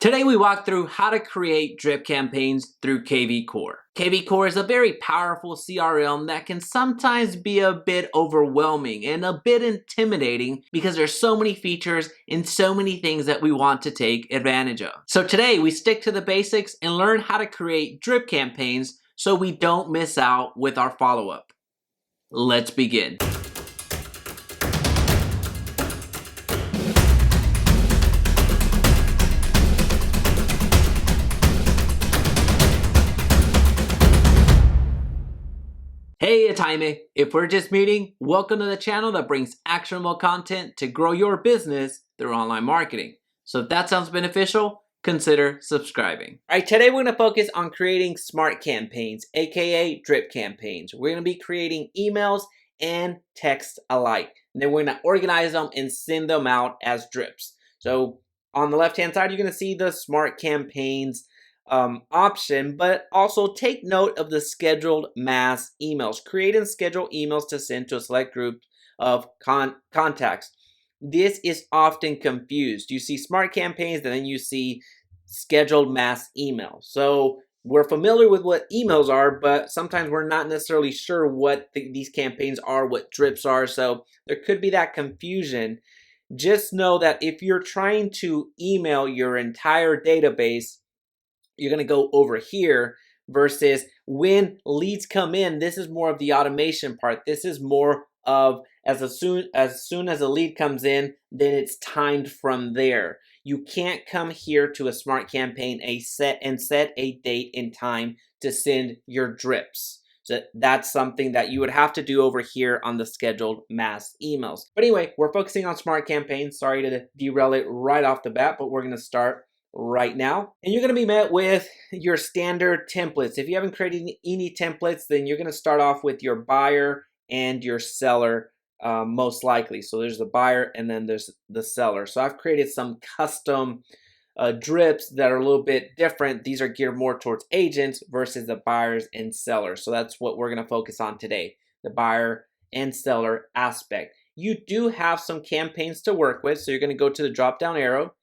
Today we walk through how to create drip campaigns through kvCORE. kvCORE is a very powerful CRM that can sometimes be a bit overwhelming and a bit intimidating because there's so many features and so many things that we want to take advantage of. So today we stick to the basics and learn how to create drip campaigns so we don't miss out with our follow-up. Let's begin. Hey, it's Jaime. If we're just meeting, welcome to the channel that brings actionable content to grow your business through online marketing. So if that sounds beneficial, consider subscribing. All right, today we're going to focus on creating smart campaigns, aka drip campaigns. We're going to be creating emails and text alike. And then we're going to organize them and send them out as drips. So on the left-hand side, you're going to see the smart campaigns option, but also take note of the scheduled mass emails. Create and schedule emails to send to a select group of contacts. This is often confused. You see smart campaigns and then you see scheduled mass emails. So we're familiar with what emails are, but sometimes we're not necessarily sure what these campaigns are, what drips are. So there could be that confusion. Just know that if you're trying to email your entire database, you're going to go over here versus when leads come in. This is more of the automation part. This is more of as soon as a lead comes in, then it's timed from there. You can't come here to a smart campaign set a date and time to send your drips. So that's something that you would have to do over here on the scheduled mass emails. But anyway, we're focusing on smart campaigns. Sorry to derail it right off the bat, but we're going to start right now. And you're going to be met with your standard templates. If you haven't created any templates, then you're going to start off with your buyer and your seller most likely. So there's the buyer and then there's the seller. So I've created some custom drips that are a little bit different. These are geared more towards agents versus the buyers and sellers. So that's what we're going to focus on today, the buyer and seller aspect. You do have some campaigns to work with. So you're going to go to the drop down arrow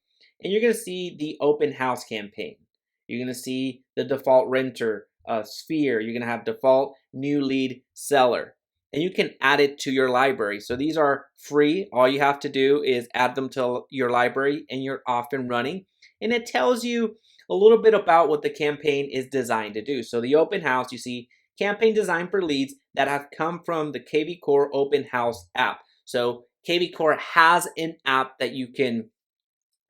and you're going to see the open house campaign. You're going to see the default renter sphere. You're going to have default new lead seller. And you can add it to your library. So these are free. All you have to do is add them to your library and you're off and running. And it tells you a little bit about what the campaign is designed to do. So the open house, you see campaign designed for leads that have come from the kvCORE open house app. So kvCORE has an app that you can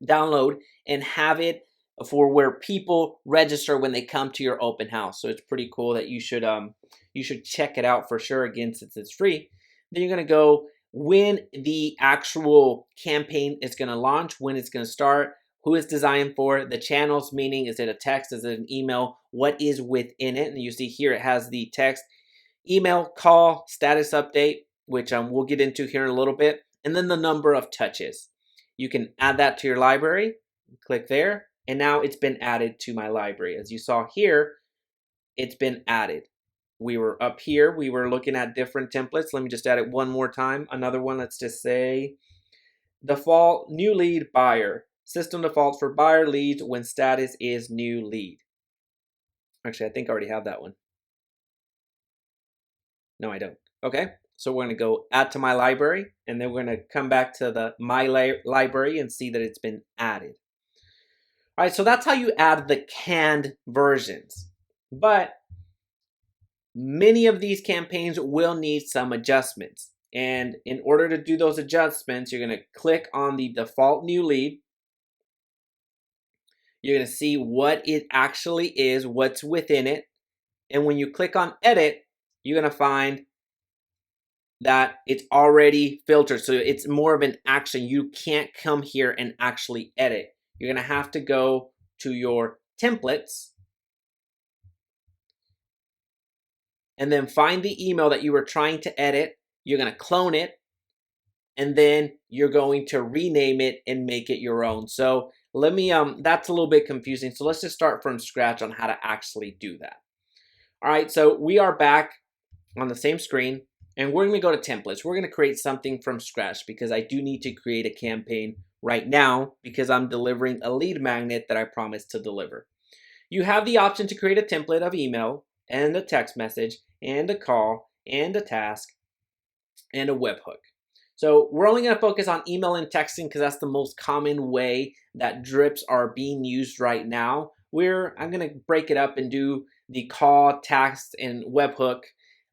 download and have it for where people register when they come to your open house. So it's pretty cool that you should check it out for sure, again, since it's free. Then you're going to go when the actual campaign is going to launch, when it's going to start, who it's designed for, the channels, meaning is it a text, is it an email, what is within it. And you see here it has the text, email, call, status update, which we'll get into here in a little bit, and then the number of touches. You can add that to your library, click there, and now it's been added to my library. As you saw here, it's been added. We were up here, we were looking at different templates. Let me just add it one more time. Another one, let's just say default new lead buyer. System defaults for buyer leads when status is new lead. Actually, I think I already have that one. No, I don't. Okay. So we're going to go add to my library, and then we're going to come back to the my library and see that it's been added. All right, so that's how you add the canned versions. But many of these campaigns will need some adjustments. And in order to do those adjustments, you're going to click on the default new lead. You're going to see what it actually is, what's within it. And when you click on edit, you're going to find that it's already filtered. So it's more of an action. You can't come here and actually edit. You're going to have to go to your templates and then find the email that you were trying to edit. You're going to clone it and then you're going to rename it and make it your own. So let me, that's a little bit confusing. So let's just start from scratch on how to actually do that. All right, so we are back on the same screen. And we're going to go to templates. We're going to create something from scratch because I do need to create a campaign right now because I'm delivering a lead magnet that I promised to deliver. You have the option to create a template of email and a text message and a call and a task and a webhook. So we're only going to focus on email and texting because that's the most common way that drips are being used right now. I'm going to break it up and do the call, text, and webhook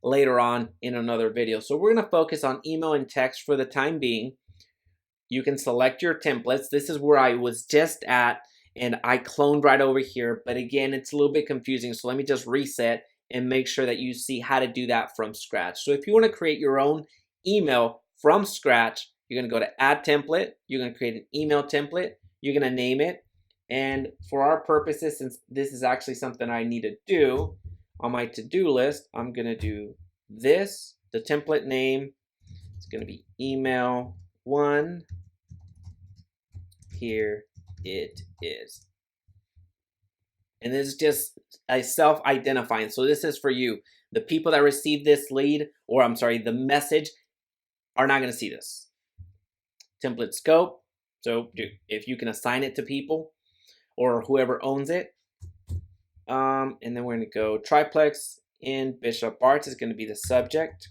later on in another video. So we're going to focus on email and text for the time being. You can select your templates. This is where I was just at, and I cloned right over here. But again, it's a little bit confusing. So let me just reset and make sure that you see how to do that from scratch. So if you want to create your own email from scratch, you're going to go to add template. You're going to create an email template. You're going to name it. And for our purposes, since this is actually something I need to do on my to-do list, I'm going to do this. The template name is going to be email 1. Here it is. And this is just a self-identifying. So this is for you. The people that receive this lead, or I'm sorry, the message, are not going to see this. Template scope. So if you can assign it to people or whoever owns it. And then we're going to go triplex in Bishop Arts is going to be the subject.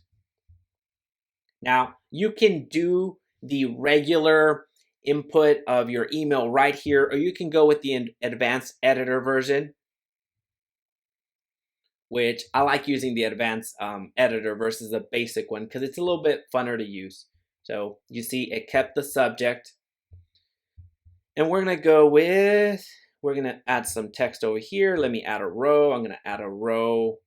Now you can do the regular input of your email right here, or you can go with the advanced editor version, which I like using the advanced editor versus the basic one because it's a little bit funner to use. So you see it kept the subject, and we're gonna add some text over here. Let me add a row. I'm gonna add a row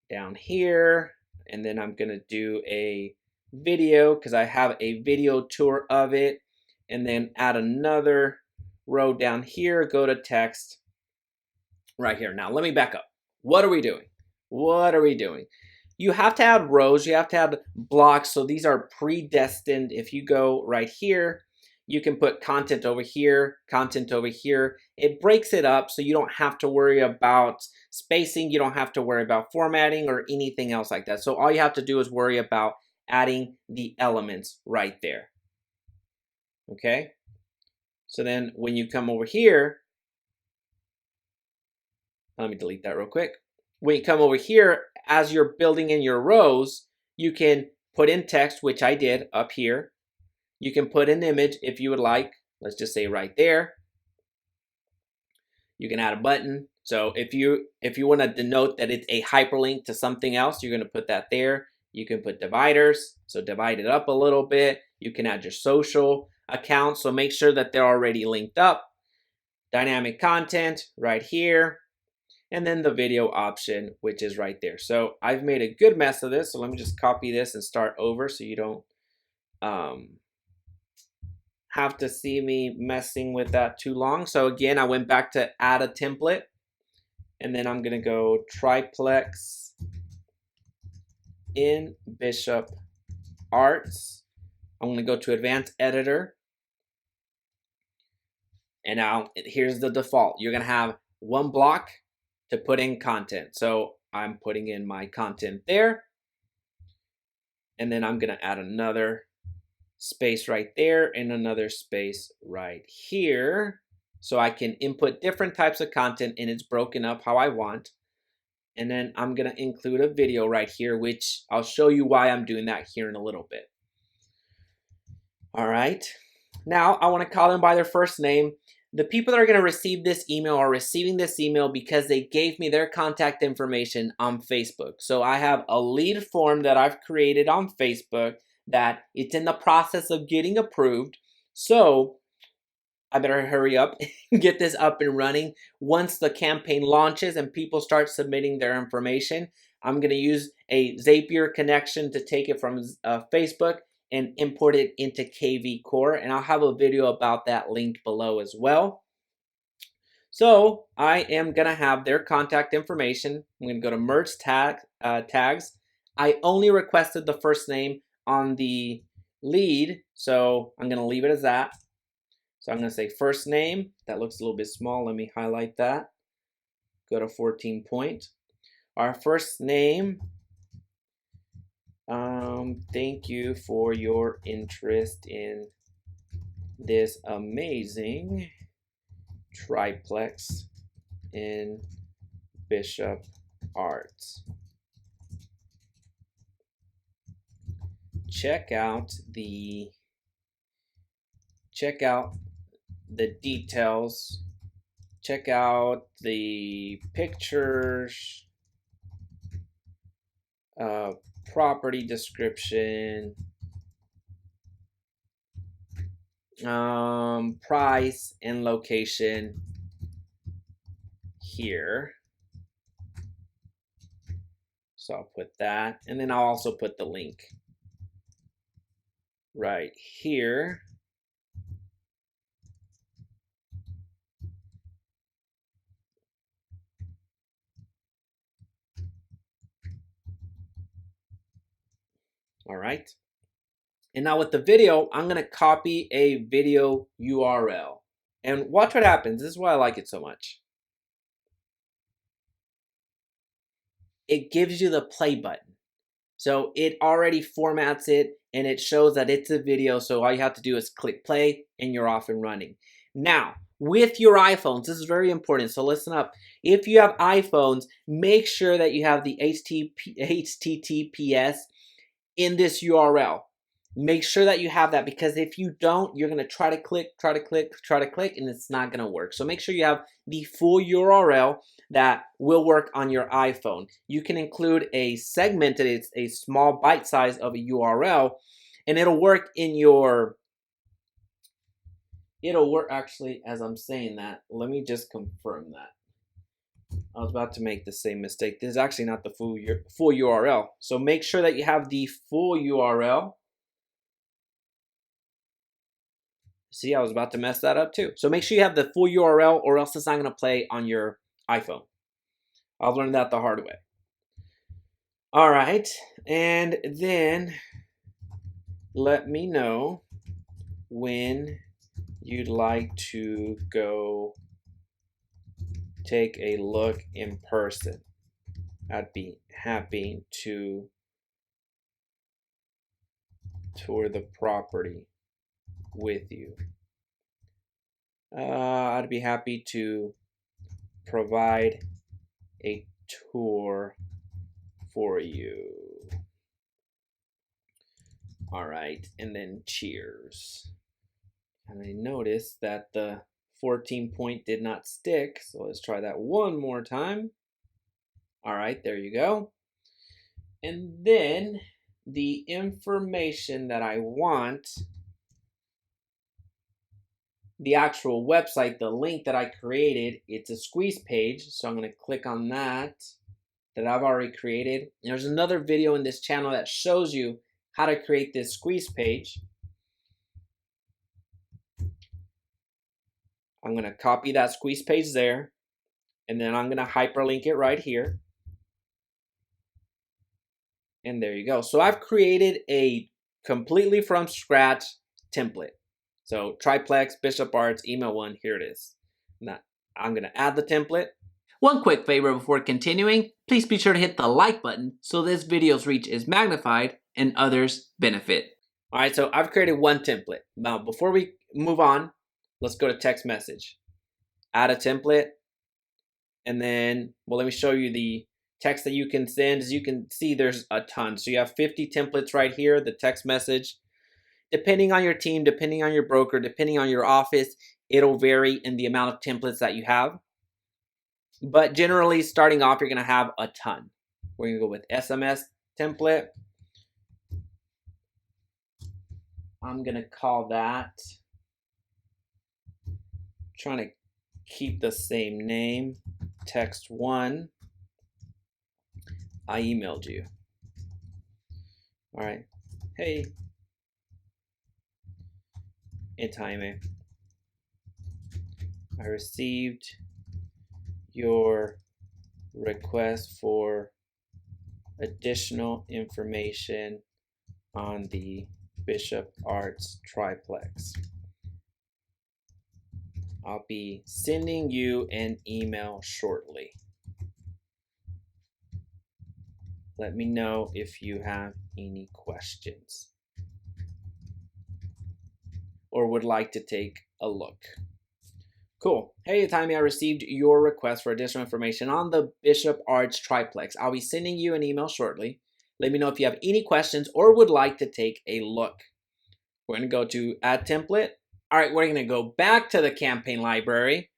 down here, and then I'm gonna do a video because I have a video tour of it, and then add another row down here, go to text right here. Now let me back up. What are we doing? What are we doing? You have to add rows, you have to add blocks, so these are predestined. If you go right here, you can put content over here, content over here. It breaks it up so you don't have to worry about spacing, you don't have to worry about formatting or anything else like that. So all you have to do is worry about adding the elements right there. Okay? So then when you come over here, let me delete that real quick. When you come over here, as you're building in your rows, you can put in text, which I did up here. You can put an image if you would like. Let's just say right there. You can add a button. So if you want to denote that it's a hyperlink to something else, you're going to put that there. You can put dividers, so divide it up a little bit. You can add your social accounts, so make sure that they're already linked up. Dynamic content right here. And then the video option, which is right there. So I've made a good mess of this. So let me just copy this and start over so you don't have to see me messing with that too long. So again, I went back to add a template. And then I'm going to go triplex in Bishop Arts. I'm going to go to advanced editor. And now here's the default. You're going to have one block to put in content. So I'm putting in my content there. And then I'm going to add another space right there and another space right here. So I can input different types of content and it's broken up how I want. And then I'm going to include a video right here, which I'll show you why I'm doing that here in a little bit. All right. Now I want to call them by their first name. The people that are going to receive this email are receiving this email because they gave me their contact information on Facebook. So I have a lead form that I've created on Facebook that it's in the process of getting approved. So I better hurry up and get this up and running. Once the campaign launches and people start submitting their information, I'm going to use a Zapier connection to take it from Facebook and import it into kvCORE, and I'll have a video about that linked below as well. So I am going to have their contact information. I'm going to go to merge tags. I only requested the first name on the lead, so I'm going to leave it as that. So I'm going to say first name. That looks a little bit small. Let me highlight that. Go to 14 point. Our first name. Thank you for your interest in this amazing triplex in Bishop Arts. Check out the details. Check out the pictures, property description, price and location here. So I'll put that, and then I'll also put the link right here. All right. And now with the video, I'm going to copy a video URL. And watch what happens. This is why I like it so much. It gives you the play button. So it already formats it and it shows that it's a video. So all you have to do is click play and you're off and running. Now, with your iPhones, this is very important. So listen up. If you have iPhones, make sure that you have the HTTPS in this URL. Make sure that you have that, because if you don't, you're going to try to click, and it's not going to work. So make sure you have the full URL that will work on your iPhone. You can include a segmented, it's a small bite size of a URL, and it'll work in your, actually, as I'm saying that, let me just confirm that. I was about to make the same mistake. This is actually not the full URL. So make sure that you have the full URL. See, I was about to mess that up too. So make sure you have the full URL, or else it's not going to play on your iPhone. I've learned that the hard way. All right, and then let me know when you'd like to go take a look in person. I'd be happy to tour the property with you. I'd be happy to provide a tour for you. All right, and then cheers. And I noticed that the 14 point did not stick, so let's try that one more time. All right, there you go. And then the information that I want, the actual website, the link that I created, it's a squeeze page. So I'm going to click on that I've already created. And there's another video in this channel that shows you how to create this squeeze page. I'm going to copy that squeeze page there, and then I'm going to hyperlink it right here. And there you go. So I've created a completely from scratch template. So triplex, Bishop Arts, email one, here it is. Now I'm going to add the template. One quick favor before continuing, please be sure to hit the like button so this video's reach is magnified and others benefit. All right, so I've created one template. Now, before we move on, let's go to text message. Add a template, and then, well, let me show you the text that you can send. As you can see, there's a ton. So you have 50 templates right here, the text message. Depending on your team, depending on your broker, depending on your office, it'll vary in the amount of templates that you have. But generally, starting off, you're going to have a ton. We're going to go with SMS template. I'm going to call that, trying to keep the same name, text one. I emailed you. All right. Hey, it's Jaime. I received your request for additional information on the Bishop Arts triplex. I'll be sending you an email shortly. Let me know if you have any questions. or would like to take a look. Cool. Hey, Tommy, I received your request for additional information on the Bishop Arts Triplex. I'll be sending you an email shortly. Let me know if you have any questions or would like to take a look. We're going to go to Add Template. All right, we're going to go back to the campaign library,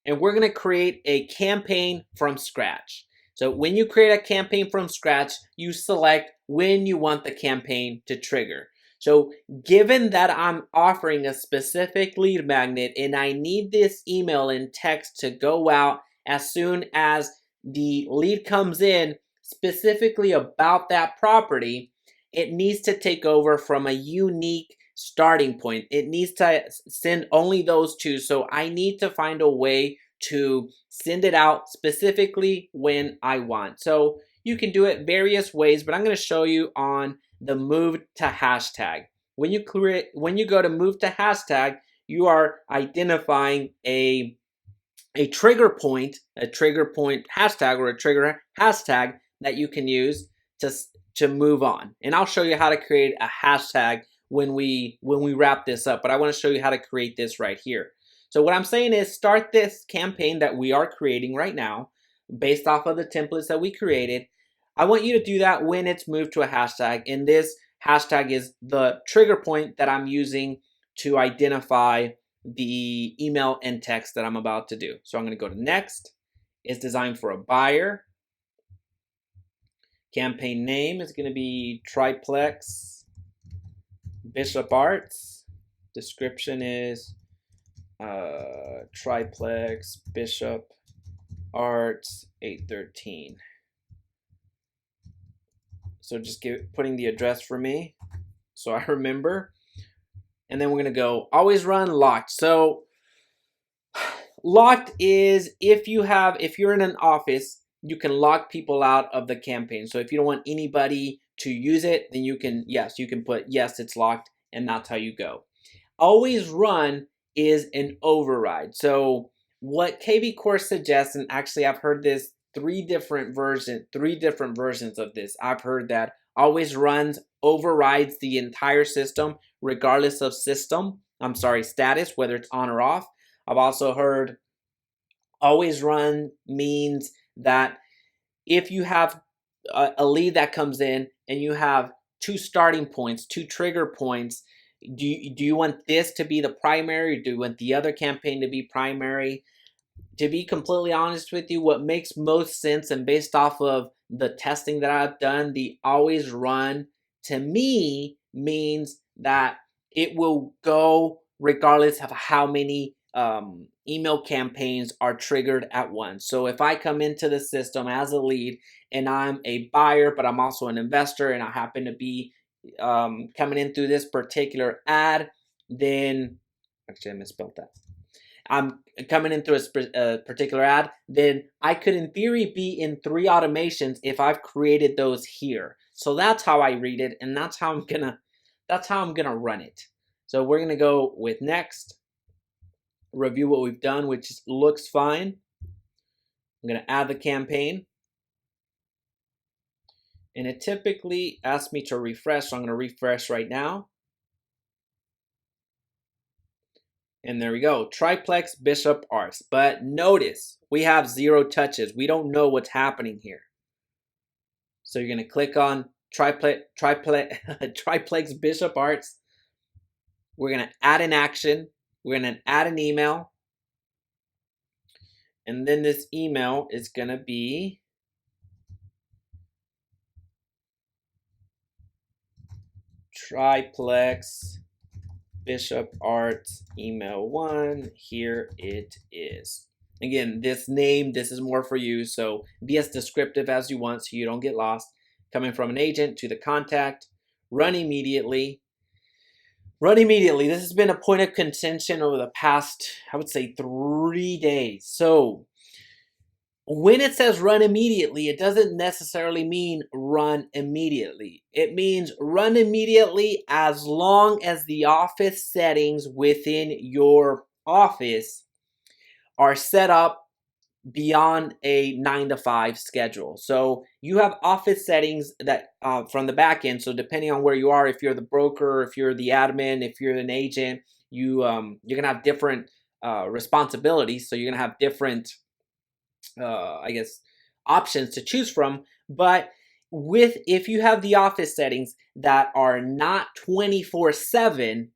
and we're going to create a campaign from scratch. So when you create a campaign from scratch, you select when you want the campaign to trigger. So given that I'm offering a specific lead magnet and I need this email and text to go out as soon as the lead comes in, specifically about that property, it needs to take over from a unique starting point. It needs to send only those two. So I need to find a way to send it out specifically when I want. So you can do it various ways, but I'm going to show you on the move to hashtag. When you go to move to hashtag, you are identifying a trigger point hashtag or a trigger hashtag that you can use to move on. And I'll show you how to create a hashtag when we wrap this up, but I want to show you how to create this right here. So what I'm saying is start this campaign that we are creating right now based off of the templates that we created. I want you to do that when it's moved to a hashtag, and this hashtag is the trigger point that I'm using to identify the email and text that I'm about to do. So I'm going to go to next. It's designed for a buyer. Campaign name is going to be Triplex Bishop Arts. Description is Triplex Bishop Arts 813. So just putting the address for me so I remember. And then we're gonna go always run locked. So locked is if you're in an office, you can lock people out of the campaign. So if you don't want anybody to use it, then you can put yes, it's locked, and that's how you go. Always run is an override. So what kvCORE suggests, and actually I've heard this three different versions of this. I've heard that always runs overrides the entire system regardless of status, whether it's on or off. I've also heard always run means that if you have a lead that comes in and you have two starting points, two trigger points, do you want this to be the primary, or do you want the other campaign to be primary? To be completely honest with you, what makes most sense, and based off of the testing that I've done, the always run to me means that it will go regardless of how many email campaigns are triggered at once. So if I come into the system as a lead and I'm a buyer, but I'm also an investor, and I happen to be coming in through this particular ad, then actually I misspelled that. I'm coming in through a particular ad, then I could in theory be in 3 automations if I've created those here. So that's how I read it, and that's how I'm gonna run it. So we're gonna go with next, review what we've done, which looks fine. I'm gonna add the campaign, and it typically asks me to refresh, so I'm gonna refresh right now. And there we go, Triplex Bishop Arts. But notice, we have 0 touches. We don't know what's happening here. So you're gonna click on Triplex Bishop Arts. We're gonna add an action. We're gonna add an email. And then this email is gonna be Triplex Bishop Arts email 1. Here it is. Again, this is more for you, so be as descriptive as you want so you don't get lost. Coming from an agent to the contact, run immediately. Run immediately. This has been a point of contention over the past, I would say, 3 days. So when it says run immediately, it doesn't necessarily mean run immediately. It means run immediately as long as the office settings within your office are set up beyond a 9 to 5 schedule. So you have office settings that from the back end. So depending on where you are, if you're the broker, if you're the admin, if you're an agent, you're gonna have different responsibilities. So you're gonna have different, I guess, options to choose from. But if you have the office settings that are not 24/7,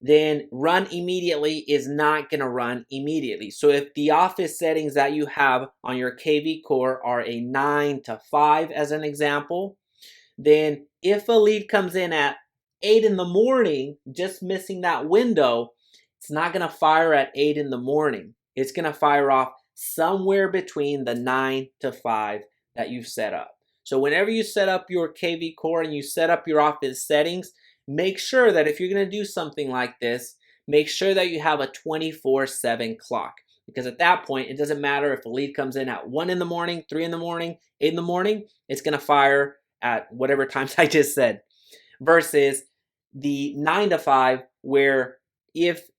then run immediately is not going to run immediately. So if the office settings that you have on your kvCORE are a 9 to 5 as an example, then if a lead comes in at 8 in the morning, just missing that window, it's not going to fire at 8 in the morning. It's going to fire off somewhere between the 9 to 5 that you've set up. So whenever you set up your kvCORE and you set up your office settings, make sure that if you're going to do something like this, make sure that you have a 24/7 clock. Because at that point, it doesn't matter if a lead comes in at 1 in the morning, 3 in the morning, 8 in the morning, it's going to fire at whatever times I just said. Versus the 9 to 5, where if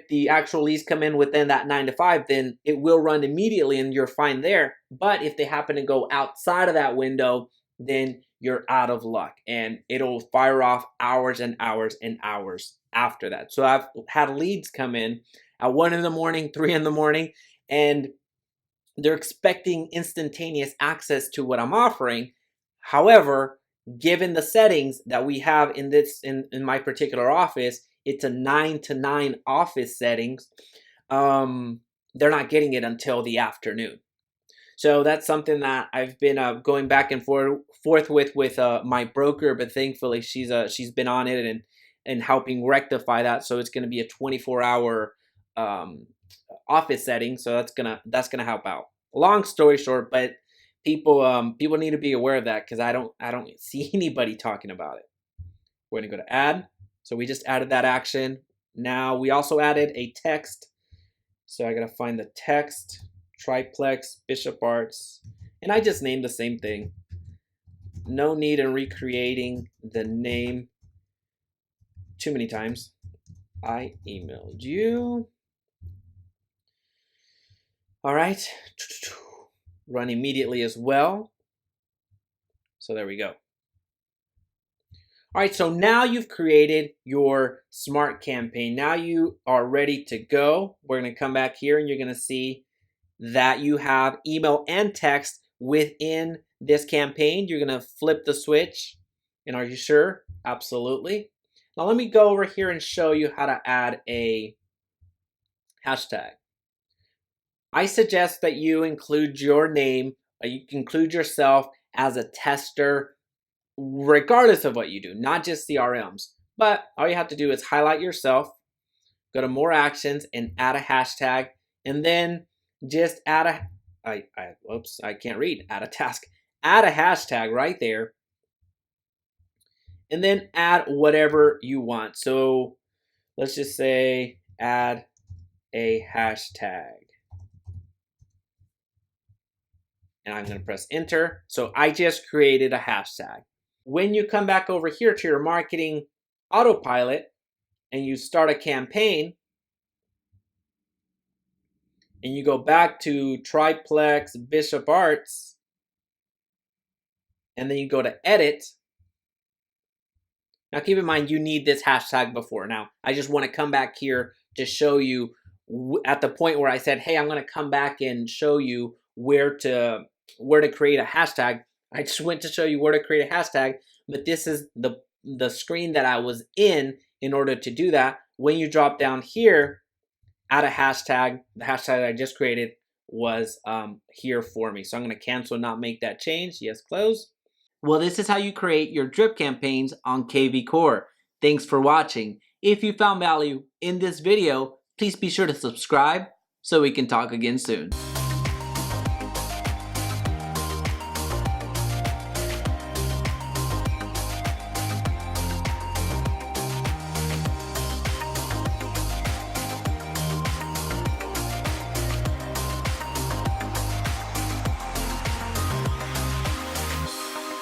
the actual leads come in within that 9 to 5, then it will run immediately and you're fine there. But if they happen to go outside of that window, then you're out of luck and it'll fire off hours and hours and hours after that. So I've had leads come in at 1 in the morning, 3 in the morning, and they're expecting instantaneous access to what I'm offering. However, given the settings that we have in my particular office, it's a 9 to 9 office settings. They're not getting it until the afternoon. So that's something that I've been going back and forth with my broker, but thankfully she's been on it and helping rectify that. So it's going to be a 24-hour office setting. So that's gonna help out. Long story short, but people need to be aware of that because I don't see anybody talking about it. We're gonna go to add. So we just added that action. Now we also added a text. So I gotta find the text. Triplex, Bishop Arts, and I just named the same thing. No need in recreating the name too many times. I emailed you. All right, run immediately as well. So there we go. All right, so now you've created your smart campaign. Now you are ready to go. We're gonna come back here and you're gonna see that you have email and text within this campaign. You're going to flip the switch. And are you sure? Absolutely. Now let me go over here and show you how to add a hashtag. I suggest that you include your name, you can include yourself as a tester, regardless of what you do, not just CRMs. But all you have to do is highlight yourself, go to more actions and add a hashtag, and then just add I can't read. Add a task. Add a hashtag right there. And then add whatever you want. So let's just say add a hashtag. And I'm going to press enter. So I just created a hashtag. When you come back over here to your marketing autopilot and you start a campaign, and you go back to Triplex, Bishop Arts, and then you go to edit. Now keep in mind, you need this hashtag before. Now, I just want to come back here to show you at the point where I said, hey, I'm going to come back and show you where to create a hashtag. I just went to show you where to create a hashtag, but this is the screen that I was in order to do that. When you drop down here, add a hashtag. The hashtag that I just created was here for me. So I'm going to cancel and not make that change. Yes, close. Well, this is how you create your drip campaigns on kvCORE. Thanks for watching. If you found value in this video, please be sure to subscribe so we can talk again soon.